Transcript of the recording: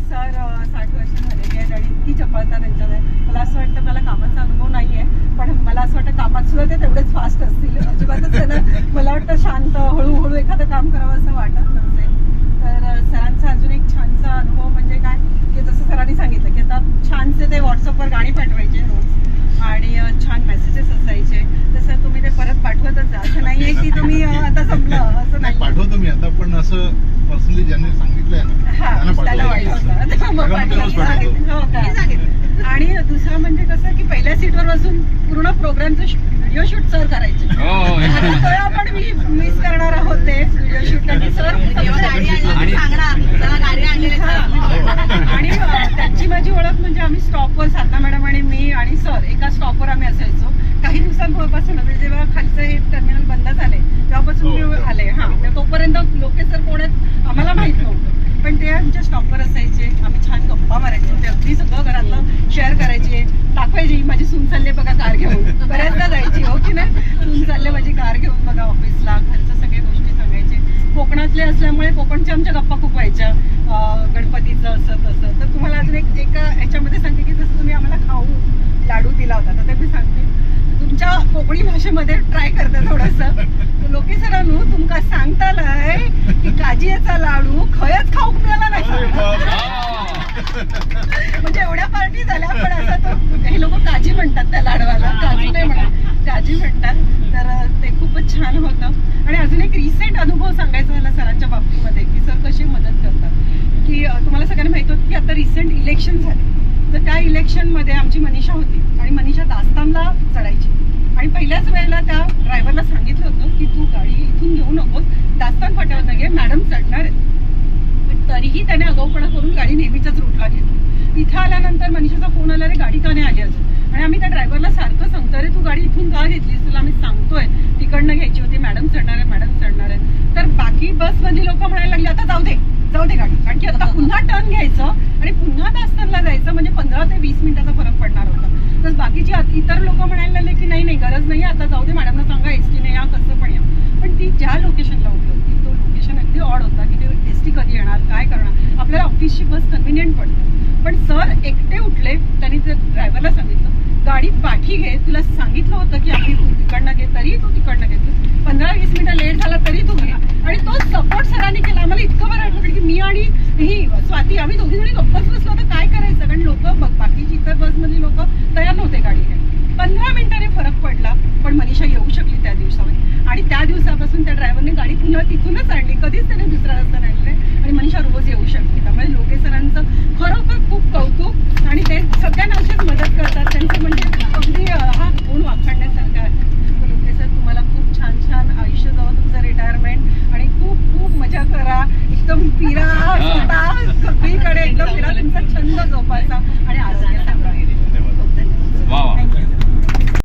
Sir 60 वर्ष झालेली आहेत आणि इतकी चपळता त्यांच्यात आहे. मला असं वाटतं मला कामाचा अनुभव नाही आहे, पण मला असं वाटतं कामात सुद्धा ते तेवढेच फास्ट असतील. अजिबातच त्यांना मला वाटतं शांत हळूहळू एखादं काम करावं असं वाटत नसेल. तर सरांचा अजून एक छानसा अनुभव म्हणजे काय की जसं सरांनी सांगितलं की आता छानसे ते व्हॉट्सअपवर गाणी पाठवायचे रोज आणि छान मेसेजेस असायचे. तसं तुम्ही ते परत पाठवतच जा, असं नाहीये की तुम्ही आता संपलं असं नाही. पाठवतो मी आता, पण असं पर्सनली ज्यांनी सांगितलंय ना त्याला आणि दुसरं म्हणजे कसं की पहिल्या सीटवर बसून पूर्ण प्रोग्रामचं व्हिडिओ शूट सर करायचे. आपण मिस करणार आहोत ते व्हिडिओ शूट आणि सर आणि त्यांची माझी ओळख म्हणजे आम्ही स्टॉपवर साधना मॅडम आणि मी आणि सर एका स्टॉपवर आम्ही असायचो. काही दिवसांपासून म्हणजे जेव्हा खालचं हे टर्मिनल बंद झाले तेव्हापासून मी आले. तोपर्यंत लोके सर कोण आहेत आम्हाला माहित नव्हतं, पण ते आमच्या स्टॉपवर असायचे. आम्ही छान गप्पा मारायचे, ते अगदी सगळं घरातलं शेअर करायचे, दाखवायची माझी सून चालले बघा कार घेऊन. बऱ्याचदा जायची हो की नाही, सून चालले माझी कार घेऊन बघा ऑफिसला, घरच्या सगळ्या गोष्टी सांगायचे. कोकणातले असल्यामुळे कोकणच्या आमच्या गप्पा खूप व्हायच्या, गणपतीचं असं तसं. तर तुम्हाला अजून एका ह्याच्यामध्ये सांगते की जसं तुम्ही आम्हाला खाऊ लाडू दिला होता तर ते मी सांगते तुमच्या कोकणी भाषेमध्ये ट्राय करते थोडंसं. लोके सरांनो तुमका सांगतालय की काजीचा लाडू खयच खाऊक मिळाला नाही. म्हणजे एवढ्या पार्टी झाल्या, पण असं तो हे लोक काजी म्हणतात त्या लाडवाला, काजू नाही म्हणतात, काजी म्हणतात. तर ते खूपच छान होतं. आणि अजून एक रिसेंट अनुभव सांगायचा झाला सरांच्या बाबतीमध्ये की सर कशी मदत करतात. की तुम्हाला सगळ्यांना माहित होतं की आता रिसेंट इलेक्शन झाले, तर त्या इलेक्शनमध्ये आमची मनीषा होती आणि मनीषा दास्तानला चढायची. आणि पहिल्याच वेळेला त्या ड्रायव्हरला सांगितलं होतं की तू गाडी इथून घेऊ नकोस, दास्तान फाट्यावर नाही, मॅडम चढणार आहेत. पण तरीही त्याने आगाऊपणा करून गाडी नेहमीच्याच रूटला घेतली. इथं आल्यानंतर मनीषाचा फोन आला, रे गाडी का नाही आली अजून. आणि आम्ही त्या ड्रायव्हरला सारखं सांगतो, अरे तू गाडी इथून का घेतलीस, तुला आम्ही सांगतोय तिकडनं घ्यायची होती, मॅडम चढणार आहे, मॅडम चढणार आहे. तर बाकी बसमधली लोक म्हणायला लागली आता जाऊ दे गाडी, कारण की आता पुन्हा टर्न घ्यायचं आणि पुन्हा दास्तानला जायचं म्हणजे 15 ते 20 मिनिटाचा फरक पडणार होता. तर बाकीची इतर लोक म्हणायला लागले की नाही गरज नाही, आता जाऊ दे, मॅडमला सांगा एसटीने या, कसं पण या. पण ती ज्या लोकेशनला होती होती तो लोकेशन अगदी ऑड होता की ते एसटी कधी येणार, काय करणार, आपल्याला ऑफिसची बस कन्व्हिनियंट पडते. पण सर एकटे उठले, त्यांनी त्या ड्रायव्हरला सांगितलं गाडी पाठी घे, तुला सांगितलं होतं की आम्ही तू तिकडनं घे, तरी तू तिकडनं घेतली, 15-20 मिनिटं लेट झाला तरी तू घे. आणि तो सपोर्ट सरांनी केला. आम्हाला इतकं बरं वाटलं की मी आणि ही स्वाती आम्ही दोघी जणी गप्पच बसलो होतं काय करायचं, कारण लोक बाकीची इतर बसमधली लोक तयार नव्हते गाडी घ्यायला. 15 मिनिटांनी फरक पडला, पण मनीषा येऊ शकली त्या दिवसामध्ये. आणि त्या दिवसापासून त्या ड्रायव्हरने गाडी पुन्हा तिथूनच आणली, कधीच त्याने दुसऱ्या रस्त्याने आणले आणि मनीषा रोज येऊ शकली. त्यामुळे लोके सरांचं खरोखर खूप कौतुक आणि ते सगळ्यांना अशीच मदत करतात. त्यांचं म्हणजे अगदी हा गुण वाखाणण्यासारखा आहे. लोके सर तुम्हाला खूप छान छान आयुष्य जावं तुमचं रिटायरमेंट, आणि खूप खूप मजा करा, एकदम फिरा, सगळीकडे एकदम फिरा, तुमचा छंद जोपासा